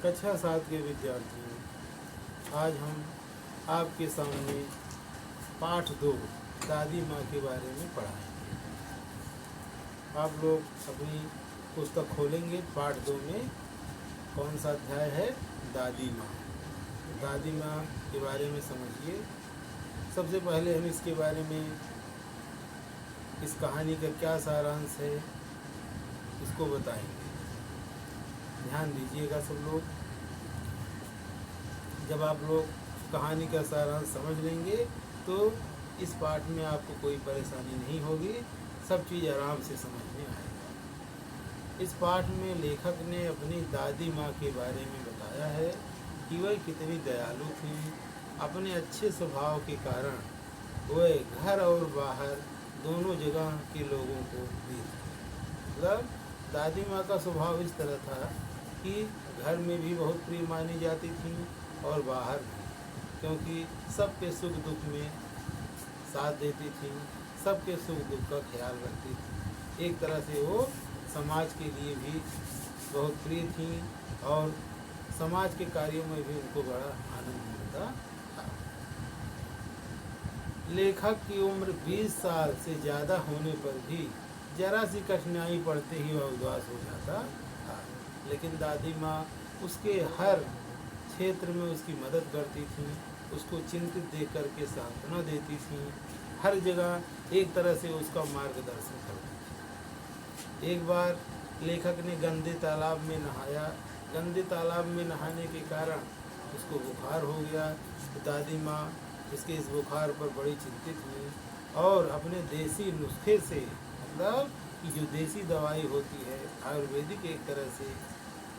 कक्षा 7 के विद्यार्थियों, आज हम आपके सामने पाठ 2 दादी माँ के बारे में पढ़ाएंगे। आप लोग अपनी पुस्तक खोलेंगे। पाठ 2 में कौन सा अध्याय है? दादी माँ। दादी माँ के बारे में समझिए। सबसे पहले हम इसके बारे में, इस कहानी का क्या सारांश है, इसको बताएंगे। ध्यान दीजिएगा सब लोग। जब आप लोग कहानी का सारांश समझ लेंगे तो इस पाठ में आपको कोई परेशानी नहीं होगी, सब चीज़ आराम से समझ में आएगा। इस पाठ में लेखक ने अपनी दादी माँ के बारे में बताया है कि वह कितनी दयालु थी। अपने अच्छे स्वभाव के कारण वह घर और बाहर दोनों जगह के लोगों को दी थी। मतलब दादी माँ का स्वभाव इस तरह था कि घर में भी बहुत प्रिय मानी जाती थी और बाहर भी, क्योंकि सबके सुख दुख में साथ देती थी, सबके सुख दुख का ख्याल रखती थी। एक तरह से वो समाज के लिए भी बहुत प्रिय थी और समाज के कार्यों में भी उनको बड़ा आनंद मिलता था। लेखक की उम्र 20 साल से ज़्यादा होने पर भी जरा सी कठिनाई पड़ते ही वह उदास हो जाता था, लेकिन दादी माँ उसके हर क्षेत्र में उसकी मदद करती थी, उसको चिंतित देख करके सांत्वना देती थी, हर जगह एक तरह से उसका मार्गदर्शन करती थी। एक बार लेखक ने गंदे तालाब में नहाया। गंदे तालाब में नहाने के कारण उसको बुखार हो गया। तो दादी माँ इसके इस बुखार पर बड़ी चिंतित हुई और अपने देसी नुस्खे से, मतलब कि जो देसी दवाई होती है आयुर्वेदिक एक तरह से,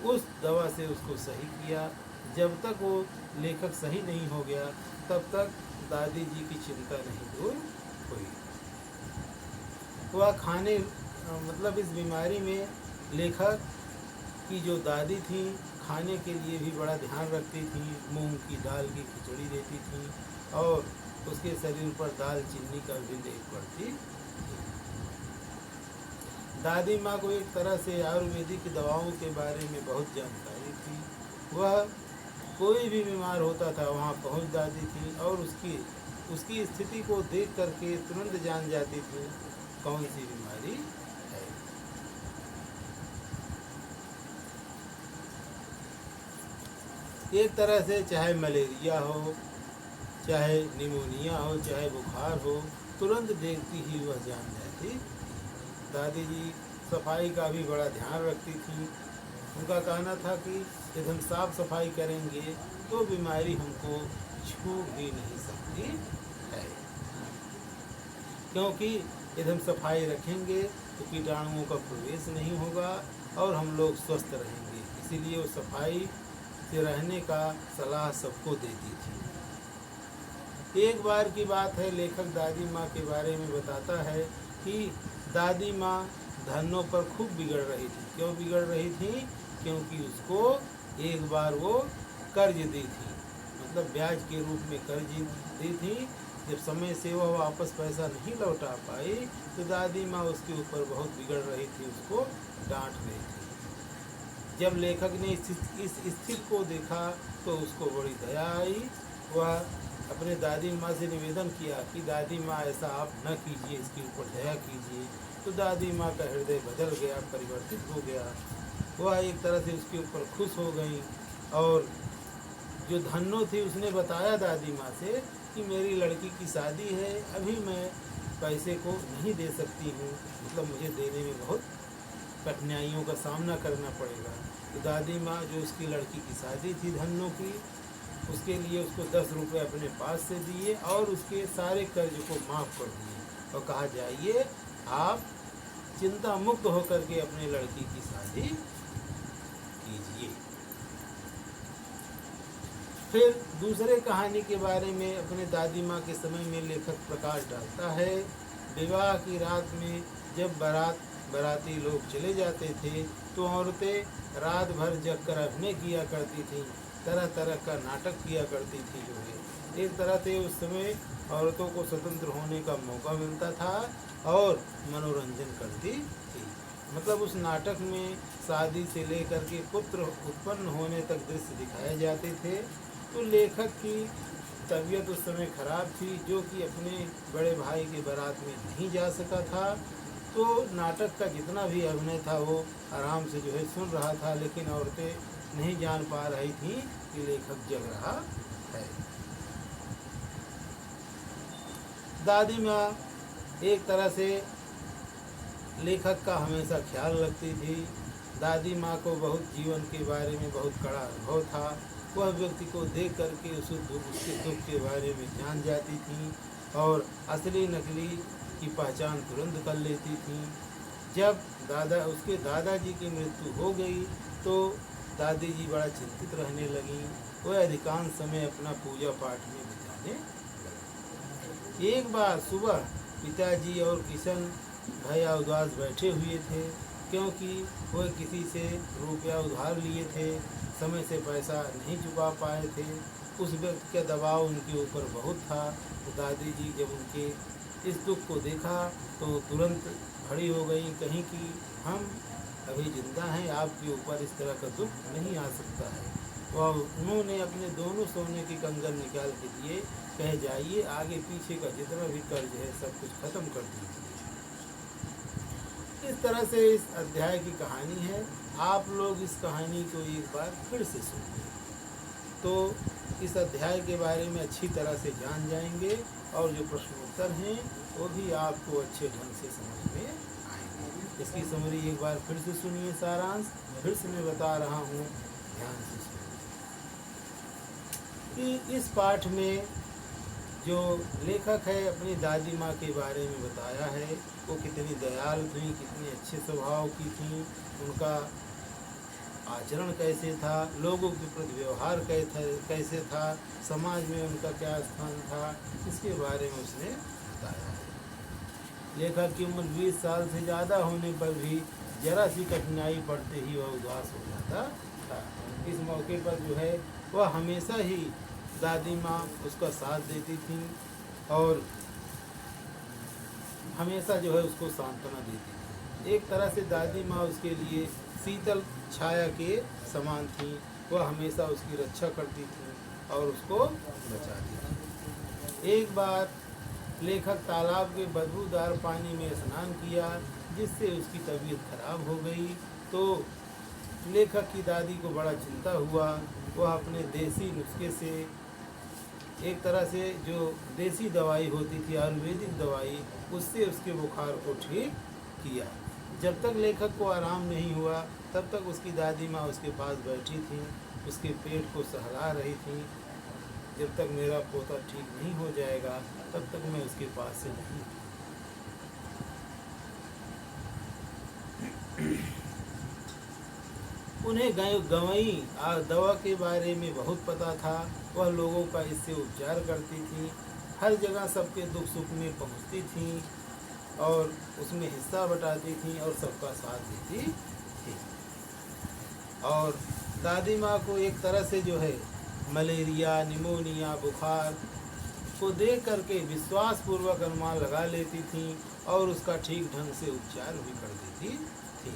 उस दवा से उसको सही किया। जब तक वो लेखक सही नहीं हो गया तब तक दादी जी की चिंता नहीं दूर हुई। वह मतलब इस बीमारी में लेखक की जो दादी थी खाने के लिए भी बड़ा ध्यान रखती थी। मूंग की दाल की खिचड़ी देती थी और उसके शरीर पर दाल चीनी का भी लेप पड़ती थी। दादी माँ को एक तरह से आयुर्वेदिक दवाओं के बारे में बहुत जानकारी थी। वह कोई भी बीमार होता था वहाँ पहुँच जाती थी और उसकी स्थिति को देख करके तुरंत जान जाती थी कौन सी बीमारी है। एक तरह से चाहे मलेरिया हो, चाहे निमोनिया हो, चाहे बुखार हो, तुरंत देखती ही वह जान जाती। दादी जी सफाई का भी बड़ा ध्यान रखती थी। उनका कहना था कि यदि हम साफ सफाई करेंगे तो बीमारी हमको छू भी नहीं सकती है, क्योंकि यदि हम सफाई रखेंगे तो कीटाणुओं का प्रवेश नहीं होगा और हम लोग स्वस्थ रहेंगे। इसीलिए वो सफाई से रहने का सलाह सबको देती थी। एक बार की बात है, लेखक दादी माँ के बारे में बताता है कि दादी माँ धनों पर खूब बिगड़ रही थी। क्यों बिगड़ रही थी? क्योंकि उसको एक बार वो कर्ज दी थी, मतलब ब्याज के रूप में कर्ज दी थी। जब समय से वह वापस पैसा नहीं लौटा पाई तो दादी माँ उसके ऊपर बहुत बिगड़ रही थी, उसको डांट रही थी। जब लेखक ने इस स्थिति को देखा तो उसको बड़ी दया आई। वह अपने दादी माँ से निवेदन किया कि दादी माँ ऐसा आप न कीजिए, इसके ऊपर दया कीजिए। तो दादी माँ का हृदय बदल गया, परिवर्तित हो गया। वह एक तरह से उसके ऊपर खुश हो गई और जो धन्नो थी उसने बताया दादी माँ से कि मेरी लड़की की शादी है, अभी मैं पैसे को नहीं दे सकती हूँ, मतलब मुझे देने में बहुत कठिनाइयों का सामना करना पड़ेगा। तो दादी माँ जो उसकी लड़की की शादी थी धन्नो की, उसके लिए उसको 10 रुपये अपने पास से दिए और उसके सारे कर्ज को माफ़ कर दिए और कहा जाइए आप चिंता मुक्त होकर के अपने लड़की की शादी कीजिए। फिर दूसरे कहानी के बारे में अपने दादी माँ के समय में लेखक प्रकाश डालता है। विवाह की रात में जब बाराती लोग चले जाते थे तो औरतें रात भर जग कर अभिनय किया करती थीं, तरह तरह का नाटक किया करती थी। जो है एक तरह से उस समय औरतों को स्वतंत्र होने का मौका मिलता था और मनोरंजन करती थी। मतलब उस नाटक में शादी से लेकर के पुत्र उत्पन्न होने तक दृश्य दिखाए जाते थे। तो लेखक की तबीयत उस समय खराब थी, जो कि अपने बड़े भाई के बारात में नहीं जा सका था। तो नाटक का जितना भी अभिनय था वो आराम से जो है सुन रहा था, लेकिन औरतें नहीं जान पा रही थी कि लेखक जग रहा है। दादी माँ एक तरह से लेखक का हमेशा ख्याल रखती थी। दादी माँ को बहुत जीवन के बारे में बहुत कड़ा अनुभव था। वह व्यक्ति को देख करके उसके दुख के बारे में जान जाती थी और असली नकली की पहचान तुरंत कर लेती थी। जब उसके दादाजी की मृत्यु हो गई तो दादी जी बड़ा चिंतित रहने लगीं। वह अधिकांश समय अपना पूजा पाठ में बिताने लगी। एक बार सुबह पिताजी और किशन भैया उदास बैठे हुए थे, क्योंकि वह किसी से रुपया उधार लिए थे, समय से पैसा नहीं चुका पाए थे। उस व्यक्ति का दबाव उनके ऊपर बहुत था। तो दादी जी जब उनके इस दुख को देखा तो तुरंत खड़ी हो गई, कहीं कि हम अभी जिंदा हैं, आपके ऊपर इस तरह का दुख नहीं आ सकता है। वह उन्होंने अपने दोनों सोने के कंगन निकाल के दिए, कह जाइए आगे पीछे का जितना भी कर्ज है सब कुछ खत्म कर दीजिए। इस तरह से इस अध्याय की कहानी है। आप लोग इस कहानी को एक बार फिर से सुनिए तो इस अध्याय के बारे में अच्छी तरह से जान जाएंगे और जो प्रश्न उत्तर हैं वो भी आपको अच्छे ढंग से समझ में आएंगे। इसकी समरी एक बार फिर से सुनिए, सारांश फिर से मैं बता रहा हूँ, ध्यान से सुनिए कि इस पाठ में जो लेखक है अपनी दादी माँ के बारे में बताया है। वो कितनी दयालु थी, कितने अच्छे स्वभाव की थी, उनका आचरण कैसे था, लोगों के प्रति व्यवहार कैसे था, समाज में उनका क्या स्थान था, इसके बारे में उसने बताया है। लेखक की उम्र 20 साल से ज़्यादा होने पर भी जरा सी कठिनाई पड़ते ही वह उदास हो जाता था। इस मौके पर जो है वह हमेशा ही दादी माँ उसका साथ देती थी और हमेशा जो है उसको सांत्वना देती थी। एक तरह से दादी माँ उसके लिए शीतल छाया के समान थी। वह हमेशा उसकी रक्षा करती थी और उसको बचाती थी। एक बार लेखक तालाब के बदबूदार पानी में स्नान किया, जिससे उसकी तबीयत खराब हो गई। तो लेखक की दादी को बड़ा चिंता हुआ। वह अपने देसी नुस्खे से एक तरह से जो देसी दवाई होती थी, आयुर्वेदिक दवाई, उससे उसके बुखार को ठीक किया। जब तक लेखक को आराम नहीं हुआ तब तक उसकी दादी माँ उसके पास बैठी थी, उसके पेट को सहला रही थी। जब तक मेरा पोता ठीक नहीं हो जाएगा तब तक मैं उसके पास से नहीं। उन्हें गंवई दवा के बारे में बहुत पता था। वह लोगों का इससे उपचार करती थी, हर जगह सबके दुख सुख में पहुंचती थी और उसमें हिस्सा बटाती थी और सबका साथ देती थी। और दादी माँ को एक तरह से जो है मलेरिया, निमोनिया, बुखार को देख करके विश्वास पूर्वक अनुमान लगा लेती थी और उसका ठीक ढंग से उपचार भी कर देती थी।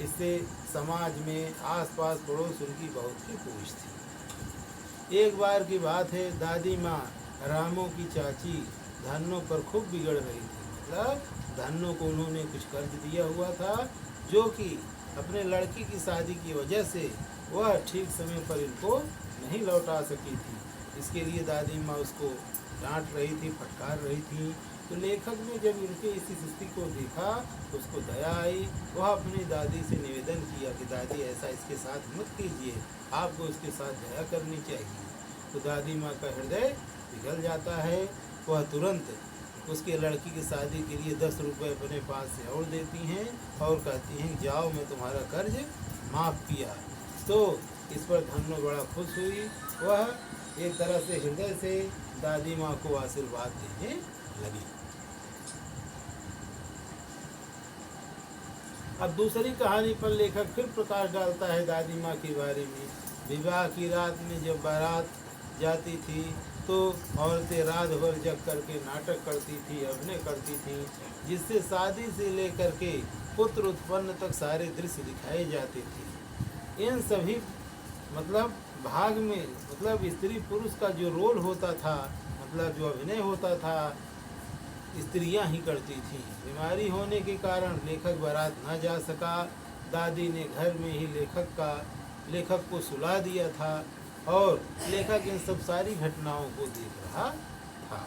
इससे समाज में आसपास पड़ोस उनकी बहुत ही पूछ थी। एक बार की बात है, दादी माँ रामू की चाची धन्नो पर खूब बिगड़ रही थी। मतलब धन्नो को उन्होंने कुछ कर्ज दिया हुआ था, जो कि अपने लड़की की शादी की वजह से वह ठीक समय पर इनको नहीं लौटा सकी थी। इसके लिए दादी माँ उसको डांट रही थी, फटकार रही थी। तो लेखक ने जब इनके इस स्थिति को देखा तो उसको दया आई। वह अपनी दादी से निवेदन किया कि दादी ऐसा इसके साथ मत कीजिए, आपको इसके साथ दया करनी चाहिए। तो दादी माँ का हृदय पिघल जाता है। वह तुरंत उसके लड़की की शादी के लिए 10 रुपये अपने पास से और देती हैं और कहती हैं जाओ मैं तुम्हारा कर्ज माफ़ किया। तो इस पर धन्नो बड़ा खुश हुई। वह एक तरह से हृदय से दादी माँ को आशीर्वाद देने लगी। अब दूसरी कहानी पर लेखक फिर प्रकाश डालता है दादी माँ के बारे में। विवाह की रात में जब बारात जाती थी तो औरतें रात भर जग करके नाटक करती थी, अभिनय करती थी, जिससे शादी से लेकर के पुत्र उत्पन्न तक सारे दृश्य दिखाए जाते थे। इन सभी मतलब भाग में मतलब स्त्री पुरुष का जो रोल होता था, मतलब जो अभिनय होता था, स्त्रियां ही करती थीं। बीमारी होने के कारण लेखक बारात न जा सका। दादी ने घर में ही लेखक को सुला दिया था और लेखक इन सब सारी घटनाओं को देख रहा था।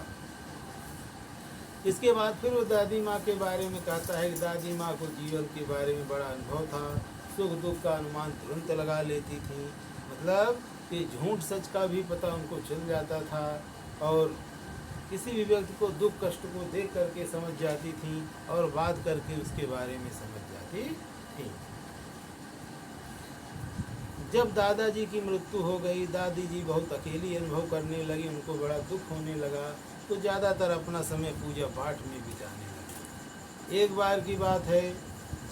इसके बाद फिर वो दादी माँ के बारे में कहता है कि दादी माँ को जीवन के बारे में बड़ा अनुभव था। सुख दुख का अनुमान तुरंत लगा लेती थी, मतलब कि झूठ सच का भी पता उनको चल जाता था और किसी भी व्यक्ति को दुख कष्ट को देख करके समझ जाती थी और बात करके उसके बारे में समझ जाती थी। जब दादाजी की मृत्यु हो गई, दादी जी बहुत अकेली अनुभव करने लगी, उनको बड़ा दुख होने लगा, तो ज़्यादातर अपना समय पूजा पाठ में बिताने लगे। एक बार की बात है,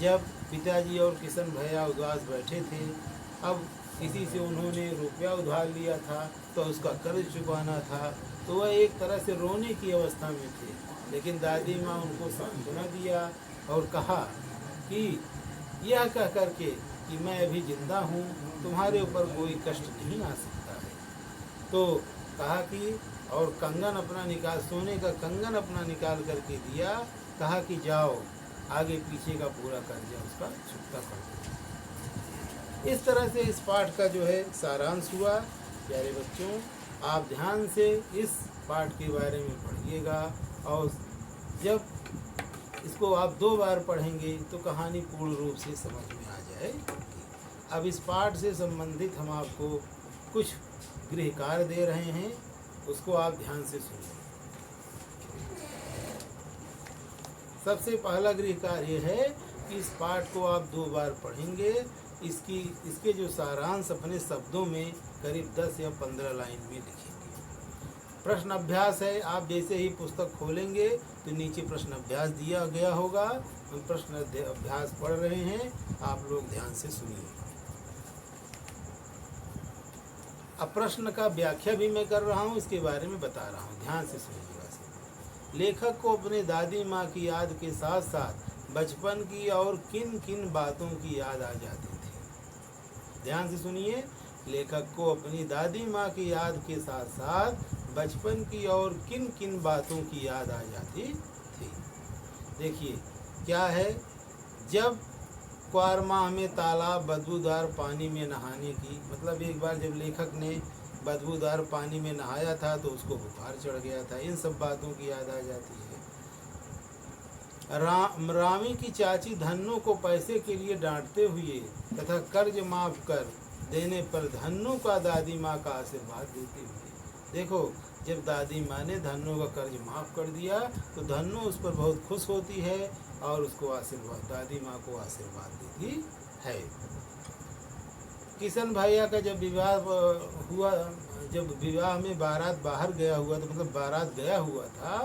जब पिताजी और किशन भैया उदास बैठे थे। अब किसी से उन्होंने रुपया उधार लिया था तो उसका कर्ज चुकाना था, तो वह एक तरह से रोने की अवस्था में थे। लेकिन दादी माँ उनको सांत्वना दिया और कहा कि यह कह करके कि मैं अभी जिंदा हूँ, तुम्हारे ऊपर कोई कष्ट नहीं आ सकता है। तो कहा कि और कंगन अपना निकाल, सोने का कंगन अपना निकाल करके दिया, कहा कि जाओ आगे पीछे का पूरा कर्जा उसका चुकता कर दो। इस तरह से इस पाठ का जो है सारांश हुआ। प्यारे बच्चों, आप ध्यान से इस पाठ के बारे में पढ़िएगा और जब इसको आप 2 बार पढ़ेंगे तो कहानी पूर्ण रूप से समझ में आ जाएगी। अब इस पाठ से संबंधित हम आपको कुछ गृह कार्य दे रहे हैं, उसको आप ध्यान से सुनिए। सबसे पहला गृह कार्य है कि इस पाठ को आप 2 बार पढ़ेंगे। इसके जो सारांश अपने शब्दों में करीब 10 या 15 लाइन में लिखेंगे। प्रश्न अभ्यास है, आप जैसे ही पुस्तक खोलेंगे तो नीचे प्रश्न अभ्यास दिया गया होगा। हम प्रश्न अभ्यास पढ़ रहे हैं, आप लोग ध्यान से सुनिए। अब प्रश्न का व्याख्या भी मैं कर रहा हूँ, इसके बारे में बता रहा हूँ, ध्यान से सुनिएगा। लेखक को अपने दादी माँ की याद के साथ साथ बचपन की और किन किन बातों की याद आ जाती थी। ध्यान से सुनिए। लेखक को अपनी दादी माँ की याद के साथ साथ बचपन की और किन किन बातों की याद आ जाती थी। देखिए क्या है, जब क्वार माह में तालाब बदबूदार पानी में नहाने की, मतलब एक बार जब लेखक ने बदबूदार पानी में नहाया था तो उसको बुखार चढ़ गया था, इन सब बातों की याद आ जाती है। रामी की चाची धन्नू को पैसे के लिए डांटते हुए तथा कर्ज माफ कर देने पर धन्नू का दादी माँ का आशीर्वाद देते हुए। देखो, जब दादी माँ ने धन्नू का कर्ज माफ कर दिया तो धन्नू उस पर बहुत खुश होती है और उसको आशीर्वाद, दादी माँ को आशीर्वाद देती है। किशन भैया का जब विवाह हुआ, जब विवाह में बारात बाहर गया हुआ, तो मतलब बारात गया हुआ था,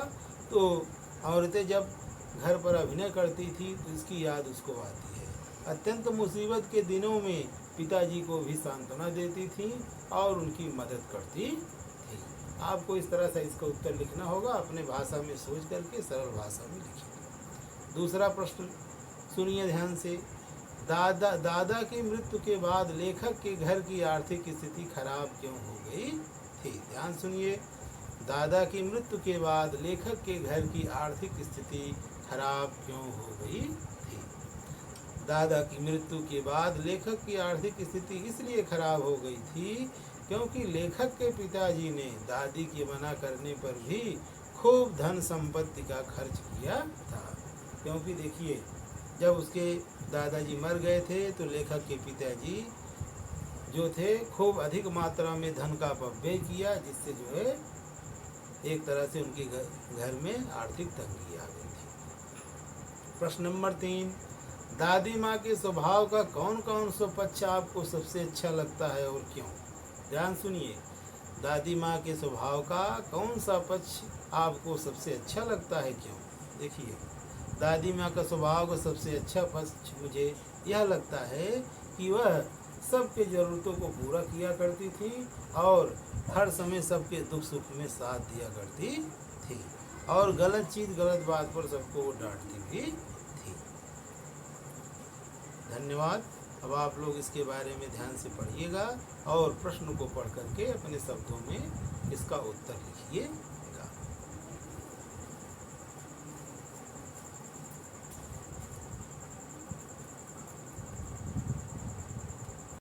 तो औरतें जब घर पर अभिनय करती थी तो इसकी याद उसको आती है। अत्यंत मुसीबत के दिनों में पिताजी को भी सांत्वना देती थी और उनकी मदद करती थी। आपको इस तरह से इसका उत्तर लिखना होगा, अपने भाषा में सोच करके सरल भाषा में लिखिए। दूसरा प्रश्न सुनिए ध्यान से। दादा की मृत्यु के बाद लेखक के घर की आर्थिक स्थिति खराब क्यों हो गई थी। ध्यान सुनिए। दादा की मृत्यु के बाद लेखक के घर की आर्थिक स्थिति खराब क्यों हो गई थी। दादा की मृत्यु के बाद लेखक की आर्थिक स्थिति इसलिए खराब हो गई थी क्योंकि लेखक के पिताजी ने दादी के मना करने पर भी खूब धन संपत्ति का खर्च किया था। क्योंकि देखिए, जब उसके दादाजी मर गए थे तो लेखक के पिताजी जो थे खूब अधिक मात्रा में धन का अपव्यय किया, जिससे जो है एक तरह से उनके घर में आर्थिक तंगी आ गई थी। प्रश्न नंबर 3, दादी माँ के स्वभाव का कौन कौन सा पक्ष आपको सबसे अच्छा लगता है और क्यों। ध्यान सुनिए। दादी माँ के स्वभाव का कौन सा पक्ष आपको सबसे अच्छा लगता है, क्यों। देखिए, दादी माँ का स्वभाव का सबसे अच्छा पक्ष मुझे यह लगता है कि वह सबके ज़रूरतों को पूरा किया करती थी और हर समय सबके दुख सुख में साथ दिया करती थी और गलत चीज़ गलत बात पर सबको वो डांटती भी थी। धन्यवाद। अब आप लोग इसके बारे में ध्यान से पढ़िएगा और प्रश्न को पढ़ करके अपने शब्दों में इसका उत्तर लिखिए।